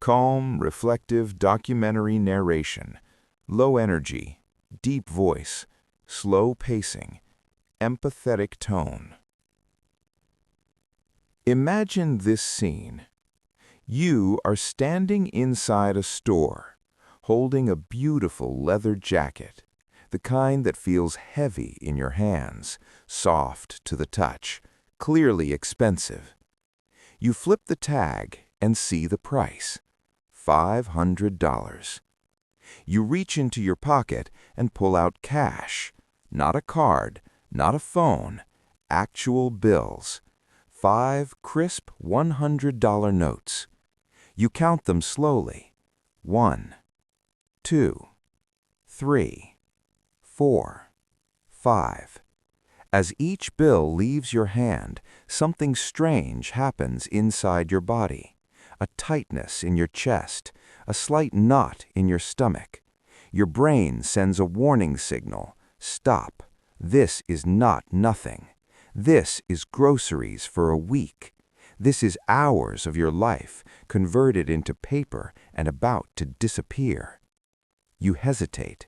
Calm, reflective documentary narration, low energy, deep voice, slow pacing, empathetic tone. Imagine this scene. You are standing inside a store, holding a beautiful leather jacket, the kind that feels heavy in your hands, soft to the touch, clearly expensive. You flip the tag and see the price, $500. You reach into your pocket and pull out cash, not a card, not a phone, actual bills, 5 crisp $100 notes. You count them slowly. 1, 2, 3, 4, 5. As each bill leaves your hand, something strange happens inside your body. A tightness in your chest, a slight knot in your stomach. Your brain sends a warning signal. Stop. This is not nothing. This is groceries for a week. This is hours of your life converted into paper and about to disappear. You hesitate.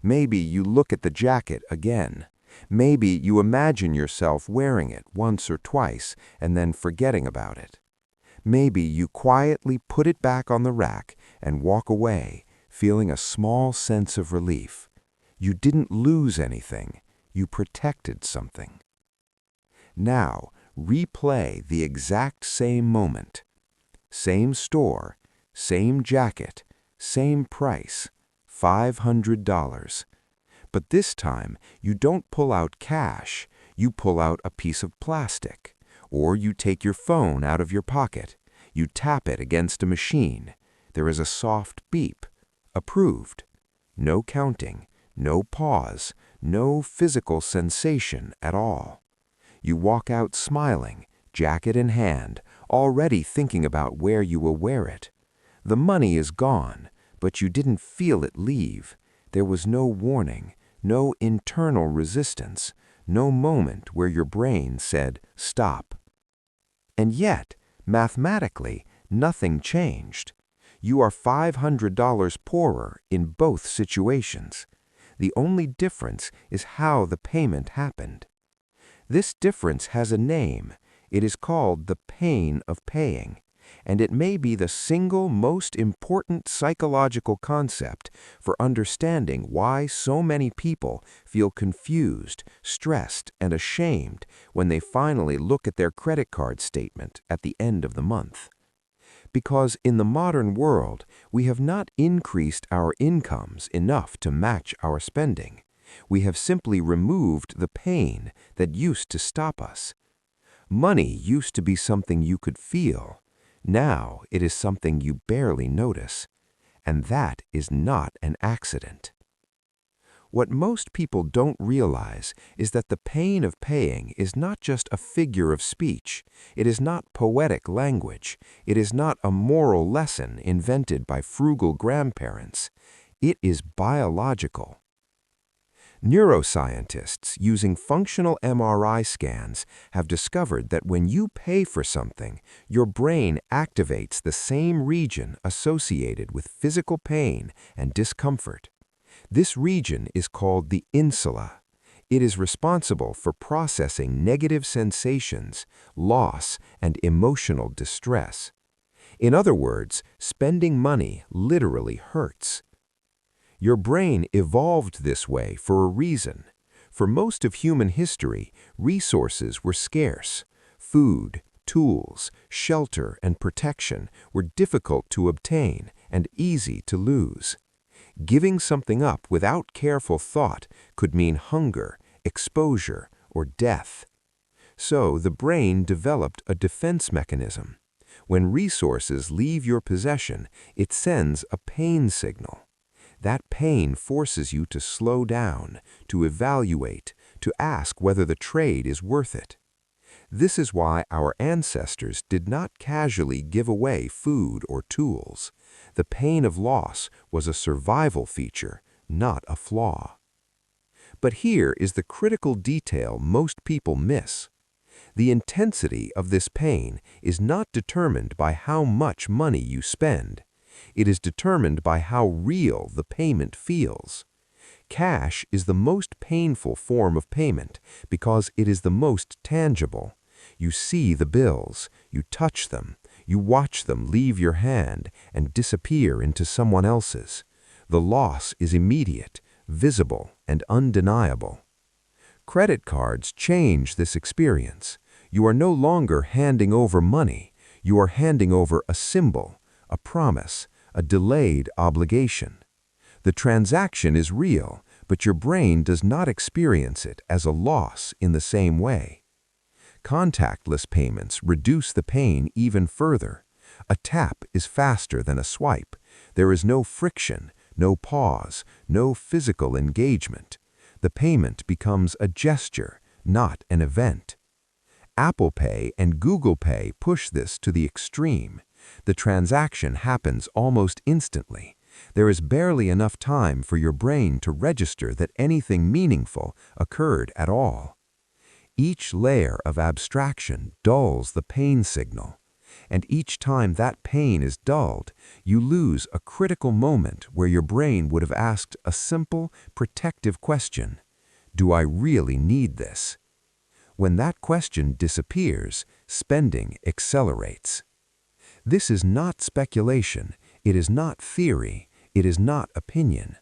Maybe you look at the jacket again. Maybe you imagine yourself wearing it once or twice and then forgetting about it. Maybe you quietly put it back on the rack and walk away, feeling a small sense of relief. You didn't lose anything. You protected something. Now, replay the exact same moment. Same store, same jacket, same price, $500. But this time, you don't pull out cash, you pull out a piece of plastic. Or you take your phone out of your pocket. You tap it against a machine. There is a soft beep. Approved. No counting, no pause, no physical sensation at all. You walk out smiling, jacket in hand, already thinking about where you will wear it. The money is gone, but you didn't feel it leave. There was no warning, no internal resistance, no moment where your brain said, stop. And yet, mathematically, nothing changed. You are $500 poorer in both situations. The only difference is how the payment happened. This difference has a name. It is called the pain of paying, and it may be the single most important psychological concept for understanding why so many people feel confused, stressed, and ashamed when they finally look at their credit card statement at the end of the month. Because in the modern world, we have not increased our incomes enough to match our spending. We have simply removed the pain that used to stop us. Money used to be something you could feel. Now it is something you barely notice. And that is not an accident. What most people don't realize is that the pain of paying is not just a figure of speech. It is not poetic language. It is not a moral lesson invented by frugal grandparents. It is biological. Neuroscientists using functional MRI scans have discovered that when you pay for something, your brain activates the same region associated with physical pain and discomfort. This region is called the insula. It is responsible for processing negative sensations, loss, and emotional distress. In other words, spending money literally hurts. Your brain evolved this way for a reason. For most of human history, resources were scarce. Food, tools, shelter, and protection were difficult to obtain and easy to lose. Giving something up without careful thought could mean hunger, exposure, or death. So the brain developed a defense mechanism. When resources leave your possession, it sends a pain signal. That pain forces you to slow down, to evaluate, to ask whether the trade is worth it. This is why our ancestors did not casually give away food or tools. The pain of loss was a survival feature, not a flaw. But here is the critical detail most people miss. The intensity of this pain is not determined by how much money you spend. It is determined by how real the payment feels. Cash is the most painful form of payment because it is the most tangible. You see the bills, you touch them, you watch them leave your hand and disappear into someone else's. The loss is immediate, visible, and undeniable. Credit cards change this experience. You are no longer handing over money. You are handing over a symbol, a promise, a delayed obligation. The transaction is real, but your brain does not experience it as a loss in the same way. Contactless payments reduce the pain even further. A tap is faster than a swipe. There is no friction, no pause, no physical engagement. The payment becomes a gesture, not an event. Apple Pay and Google Pay push this to the extreme. The transaction happens almost instantly. There is barely enough time for your brain to register that anything meaningful occurred at all. Each layer of abstraction dulls the pain signal, and each time that pain is dulled, you lose a critical moment where your brain would have asked a simple, protective question: do I really need this? When that question disappears, spending accelerates. This is not speculation, it is not theory, it is not opinion.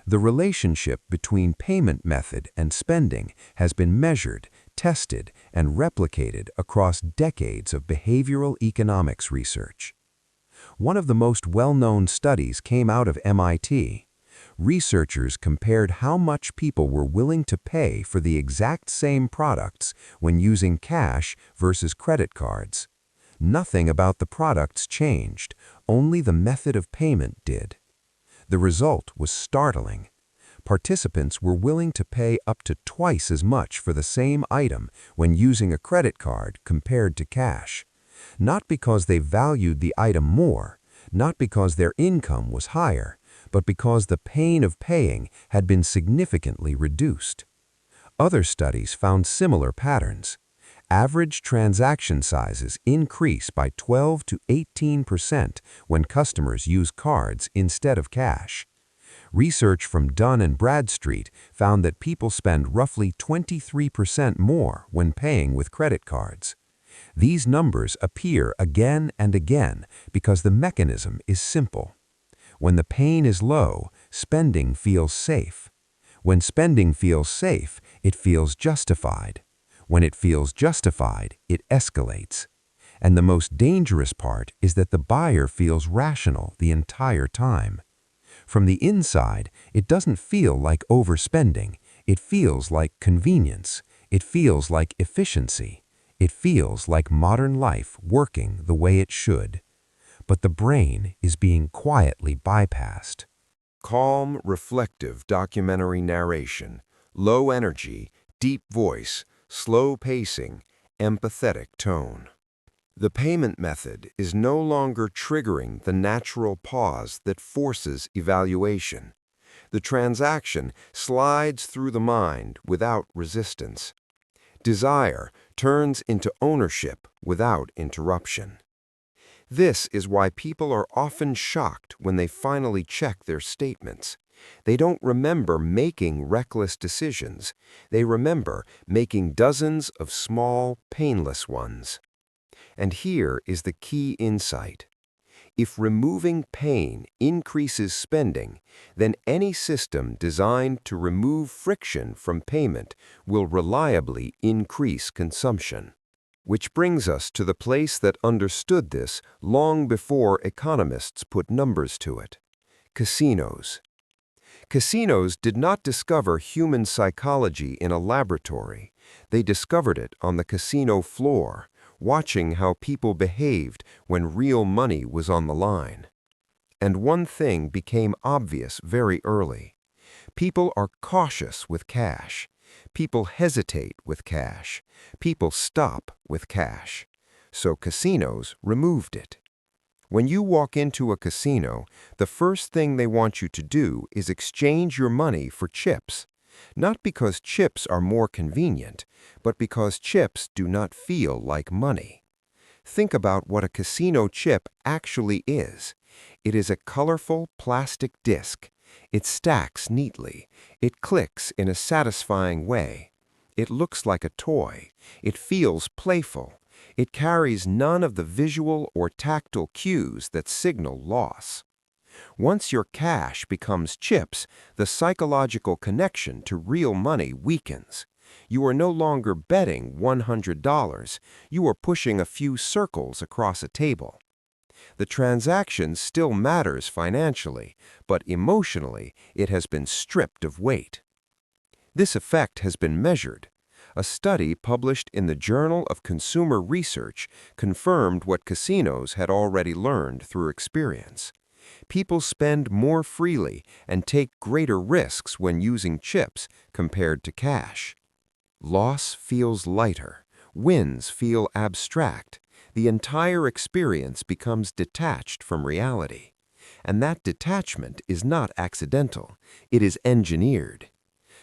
The relationship between payment method and spending has been measured, tested, and replicated across decades of behavioral economics research. One of the most well-known studies came out of MIT. Researchers compared how much people were willing to pay for the exact same products when using cash versus credit cards. Nothing about the products changed, only the method of payment did. The result was startling. Participants were willing to pay up to twice as much for the same item when using a credit card compared to cash. Not because they valued the item more, not because their income was higher, but because the pain of paying had been significantly reduced. Other studies found similar patterns. Average transaction sizes increase by 12 to 18% when customers use cards instead of cash. Research from Dun & Bradstreet found that people spend roughly 23% more when paying with credit cards. These numbers appear again and again because the mechanism is simple. When the pain is low, spending feels safe. When spending feels safe, it feels justified. When it feels justified, it escalates. And the most dangerous part is that the buyer feels rational the entire time. From the inside, it doesn't feel like overspending. It feels like convenience. It feels like efficiency. It feels like modern life working the way it should. But the brain is being quietly bypassed. Calm, reflective documentary narration, low energy, deep voice, slow pacing, empathetic tone. The payment method is no longer triggering the natural pause that forces evaluation. The transaction slides through the mind without resistance. Desire turns into ownership without interruption. This is why people are often shocked when they finally check their statements. They don't remember making reckless decisions. They remember making dozens of small, painless ones. And here is the key insight. If removing pain increases spending, then any system designed to remove friction from payment will reliably increase consumption. Which brings us to the place that understood this long before economists put numbers to it: casinos. Casinos did not discover human psychology in a laboratory. They discovered it on the casino floor, watching how people behaved when real money was on the line. And one thing became obvious very early. People are cautious with cash. People hesitate with cash. People stop with cash. So casinos removed it. When you walk into a casino, the first thing they want you to do is exchange your money for chips. Not because chips are more convenient, but because chips do not feel like money. Think about what a casino chip actually is. It is a colorful plastic disc. It stacks neatly. It clicks in a satisfying way. It looks like a toy. It feels playful. It carries none of the visual or tactile cues that signal loss. Once your cash becomes chips, the psychological connection to real money weakens. You are no longer betting $100. You are pushing a few circles across a table. The transaction still matters financially, but emotionally it has been stripped of weight. This effect has been measured. A study published in the Journal of Consumer Research confirmed what casinos had already learned through experience. People spend more freely and take greater risks when using chips compared to cash. Loss feels lighter. Wins feel abstract. The entire experience becomes detached from reality. And that detachment is not accidental. It is engineered.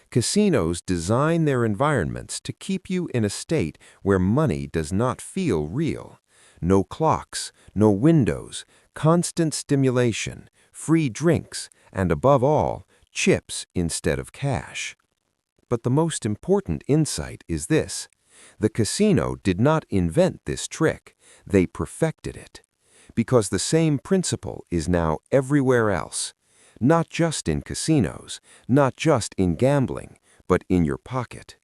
Casinos design their environments to keep you in a state where money does not feel real. No clocks, no windows, constant stimulation, free drinks, and above all, chips instead of cash. But the most important insight is this: the casino did not invent this trick, they perfected it. Because the same principle is now everywhere else, not just in casinos, not just in gambling, but in your pocket.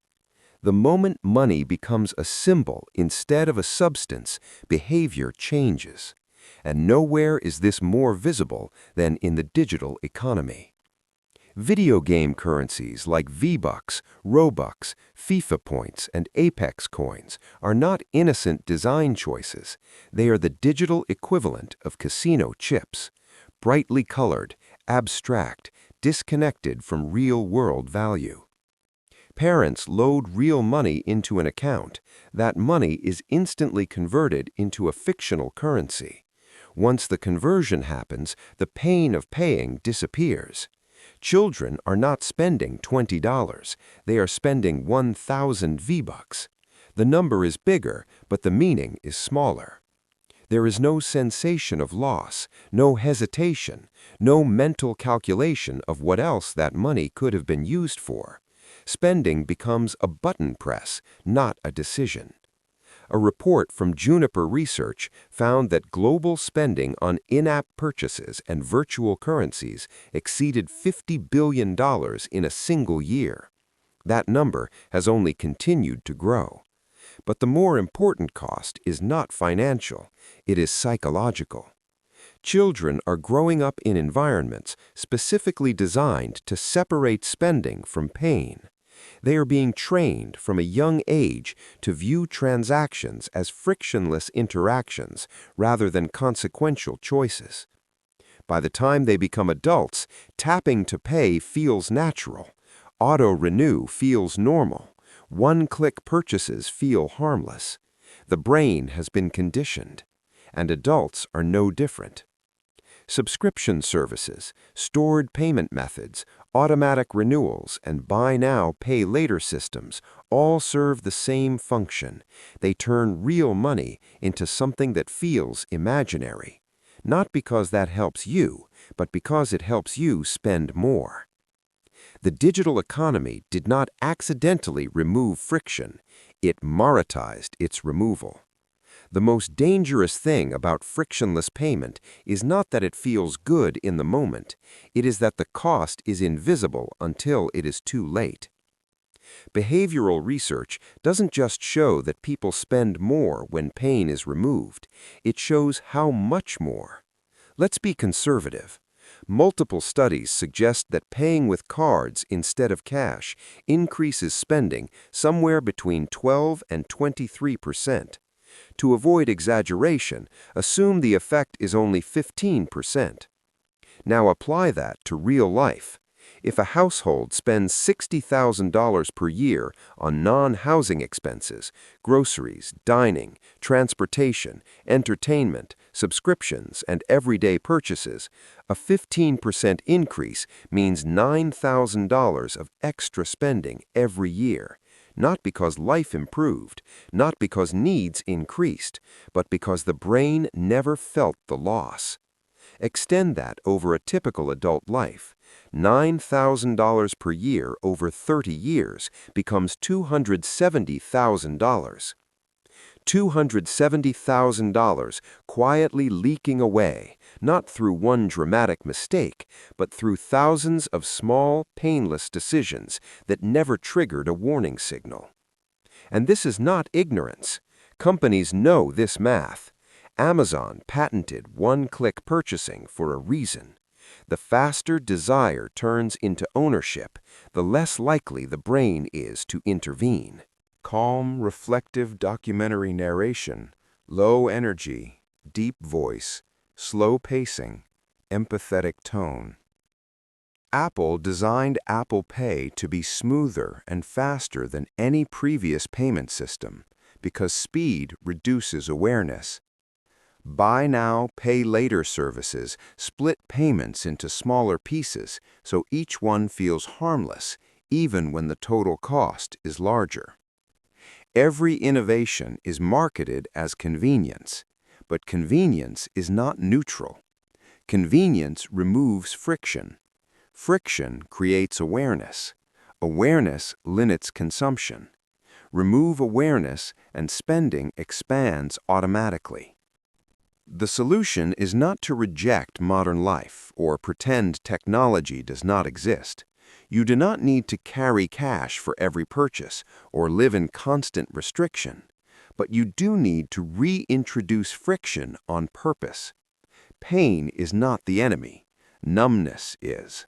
The moment money becomes a symbol instead of a substance, behavior changes. And nowhere is this more visible than in the digital economy. Video game currencies like V-Bucks, Robux, FIFA points, and Apex coins are not innocent design choices. They are the digital equivalent of casino chips, brightly colored, abstract, disconnected from real-world value. Parents load real money into an account. That money is instantly converted into a fictional currency. Once the conversion happens, the pain of paying disappears. Children are not spending $20. They are spending 1,000 V-Bucks. The number is bigger, but the meaning is smaller. There is no sensation of loss, no hesitation, no mental calculation of what else that money could have been used for. Spending becomes a button press, not a decision. A report from Juniper Research found that global spending on in-app purchases and virtual currencies exceeded $50 billion in a single year. That number has only continued to grow. But the more important cost is not financial, it is psychological. Children are growing up in environments specifically designed to separate spending from pain. They are being trained from a young age to view transactions as frictionless interactions rather than consequential choices. By the time they become adults, tapping to pay feels natural. Auto-renew feels normal. One-click purchases feel harmless. The brain has been conditioned, and adults are no different. Subscription services, stored payment methods, automatic renewals, and buy now, pay later systems all serve the same function. They turn real money into something that feels imaginary. Not because that helps you, but because it helps you spend more. The digital economy did not accidentally remove friction. It monetized its removal. The most dangerous thing about frictionless payment is not that it feels good in the moment. It is that the cost is invisible until it is too late. Behavioral research doesn't just show that people spend more when pain is removed. It shows how much more. Let's be conservative. Multiple studies suggest that paying with cards instead of cash increases spending somewhere between 12 and 23%. To avoid exaggeration, assume the effect is only 15%. Now apply that to real life. If a household spends $60,000 per year on non-housing expenses, groceries, dining, transportation, entertainment, subscriptions, and everyday purchases, a 15% increase means $9,000 of extra spending every year. Not because life improved, not because needs increased, but because the brain never felt the loss. Extend that over a typical adult life. $9,000 per year over 30 years becomes $270,000. $270,000 quietly leaking away, not through one dramatic mistake, but through thousands of small, painless decisions that never triggered a warning signal. And this is not ignorance. Companies know this math. Amazon patented one-click purchasing for a reason. The faster desire turns into ownership, the less likely the brain is to intervene. Calm, reflective documentary narration, low energy, deep voice, slow pacing, empathetic tone. Apple designed Apple Pay to be smoother and faster than any previous payment system because speed reduces awareness. Buy now, pay later services split payments into smaller pieces so each one feels harmless, even when the total cost is larger. Every innovation is marketed as convenience, but convenience is not neutral. Convenience removes friction. Friction creates awareness. Awareness limits consumption. Remove awareness and spending expands automatically. The solution is not to reject modern life or pretend technology does not exist. You do not need to carry cash for every purchase or live in constant restriction, but you do need to reintroduce friction on purpose. Pain is not the enemy. Numbness is.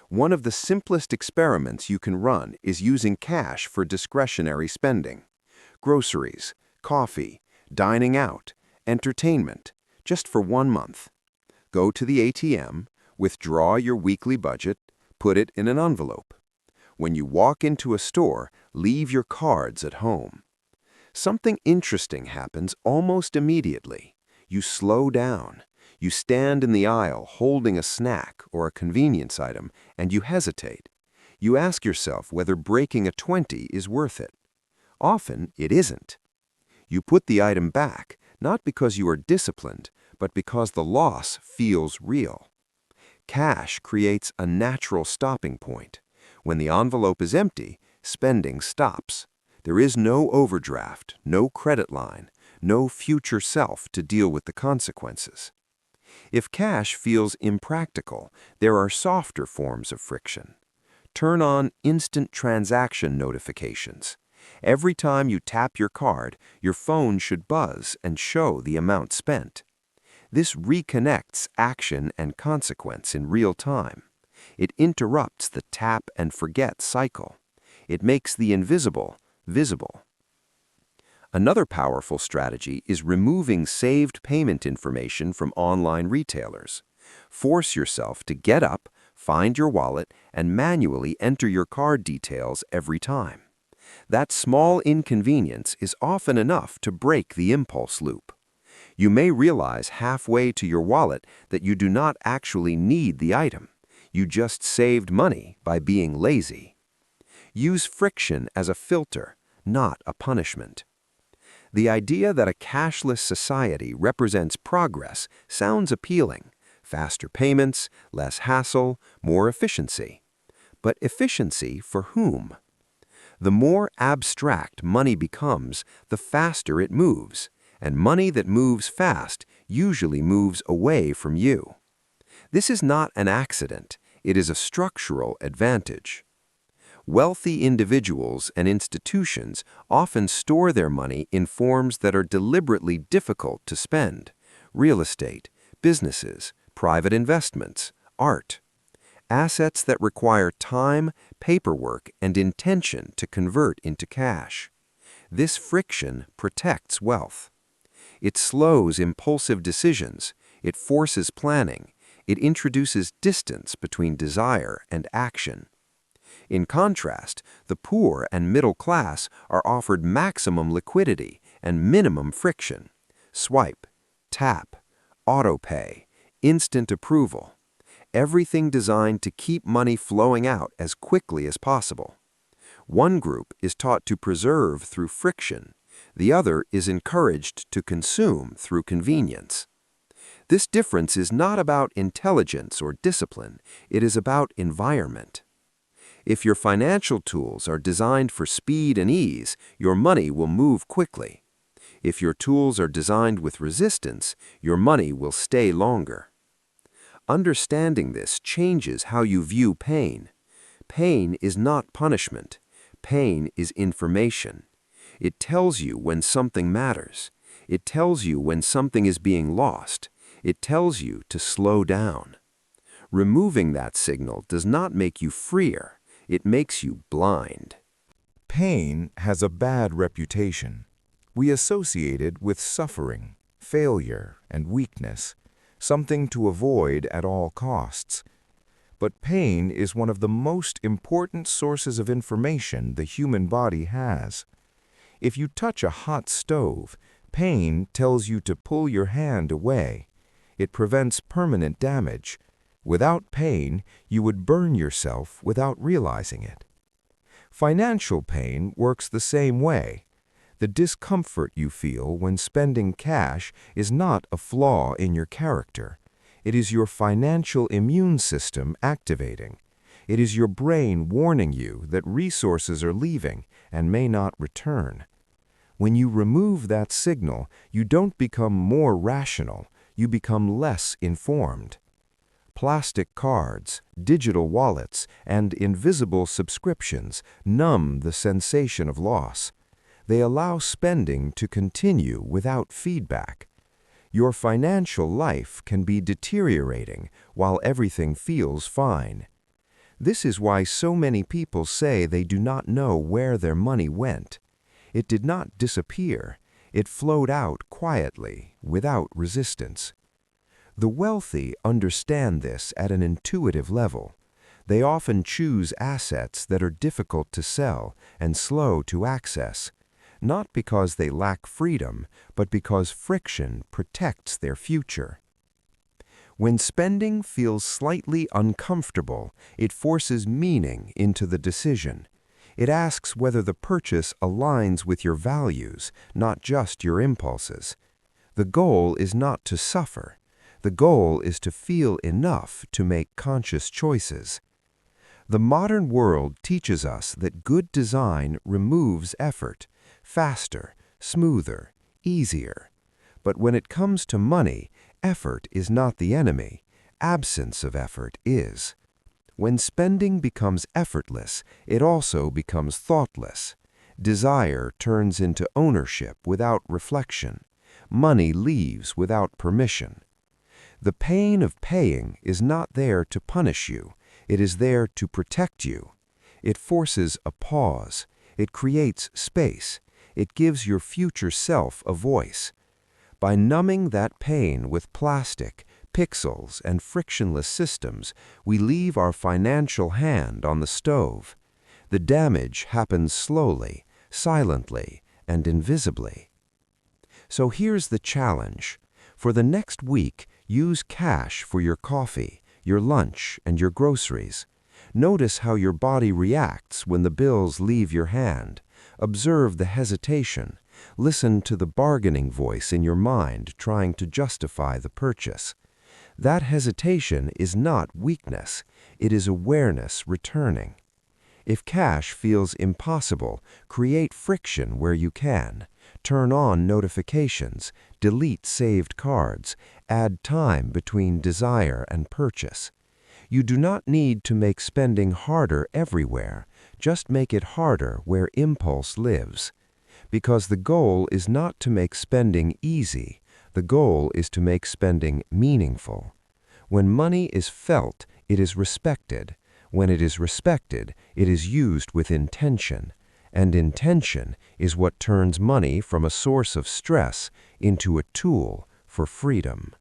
One of the simplest experiments you can run is using cash for discretionary spending. Groceries, coffee, dining out, entertainment, just for 1 month. Go to the ATM, withdraw your weekly budget, put it in an envelope. When you walk into a store, leave your cards at home. Something interesting happens almost immediately. You slow down. You stand in the aisle holding a snack or a convenience item, and you hesitate. You ask yourself whether breaking a 20 is worth it. Often, it isn't. You put the item back, not because you are disciplined, but because the loss feels real. Cash creates a natural stopping point. When the envelope is empty, spending stops. There is no overdraft, no credit line, no future self to deal with the consequences. If cash feels impractical, there are softer forms of friction. Turn on instant transaction notifications. Every time you tap your card, your phone should buzz and show the amount spent. This reconnects action and consequence in real time. It interrupts the tap and forget cycle. It makes the invisible visible. Another powerful strategy is removing saved payment information from online retailers. Force yourself to get up, find your wallet, and manually enter your card details every time. That small inconvenience is often enough to break the impulse loop. You may realize halfway to your wallet that you do not actually need the item. You just saved money by being lazy. Use friction as a filter, not a punishment. The idea that a cashless society represents progress sounds appealing. Faster payments, less hassle, more efficiency. But efficiency for whom? The more abstract money becomes, the faster it moves, and money that moves fast usually moves away from you. This is not an accident, it is a structural advantage. Wealthy individuals and institutions often store their money in forms that are deliberately difficult to spend: real estate, businesses, private investments, art. Assets that require time, paperwork, and intention to convert into cash. This friction protects wealth. It slows impulsive decisions, it forces planning, it introduces distance between desire and action. In contrast, the poor and middle class are offered maximum liquidity and minimum friction. Swipe, tap, auto-pay, instant approval. Everything designed to keep money flowing out as quickly as possible. One group is taught to preserve through friction. The other is encouraged to consume through convenience. This difference is not about intelligence or discipline, it is about environment. If your financial tools are designed for speed and ease, your money will move quickly. If your tools are designed with resistance, your money will stay longer. Understanding this changes how you view pain. Pain is not punishment. Pain is information. It tells you when something matters. It tells you when something is being lost. It tells you to slow down. Removing that signal does not make you freer. It makes you blind. Pain has a bad reputation. We associate it with suffering, failure, and weakness, something to avoid at all costs. But pain is one of the most important sources of information the human body has. If you touch a hot stove, pain tells you to pull your hand away. It prevents permanent damage. Without pain, you would burn yourself without realizing it. Financial pain works the same way. The discomfort you feel when spending cash is not a flaw in your character. It is your financial immune system activating. It is your brain warning you that resources are leaving and may not return. When you remove that signal, you don't become more rational, you become less informed. Plastic cards, digital wallets, and invisible subscriptions numb the sensation of loss. They allow spending to continue without feedback. Your financial life can be deteriorating while everything feels fine. This is why so many people say they do not know where their money went. It did not disappear. It flowed out quietly, without resistance. The wealthy understand this at an intuitive level. They often choose assets that are difficult to sell and slow to access, not because they lack freedom, but because friction protects their future. When spending feels slightly uncomfortable, it forces meaning into the decision. It asks whether the purchase aligns with your values, not just your impulses. The goal is not to suffer. The goal is to feel enough to make conscious choices. The modern world teaches us that good design removes effort, faster, smoother, easier. But when it comes to money, effort is not the enemy. Absence of effort is. When spending becomes effortless, it also becomes thoughtless. Desire turns into ownership without reflection. Money leaves without permission. The pain of paying is not there to punish you. It is there to protect you. It forces a pause. It creates space. It gives your future self a voice. By numbing that pain with plastic, pixels, and frictionless systems, we leave our financial hand on the stove. The damage happens slowly, silently, and invisibly. So here's the challenge. For the next week, use cash for your coffee, your lunch, and your groceries. Notice how your body reacts when the bills leave your hand. Observe the hesitation. Listen to the bargaining voice in your mind trying to justify the purchase. That hesitation is not weakness. It is awareness returning. If cash feels impossible, create friction where you can. Turn on notifications, delete saved cards, add time between desire and purchase. You do not need to make spending harder everywhere. Just make it harder where impulse lives. Because the goal is not to make spending easy. The goal is to make spending meaningful. When money is felt, it is respected. When it is respected, it is used with intention. And intention is what turns money from a source of stress into a tool for freedom.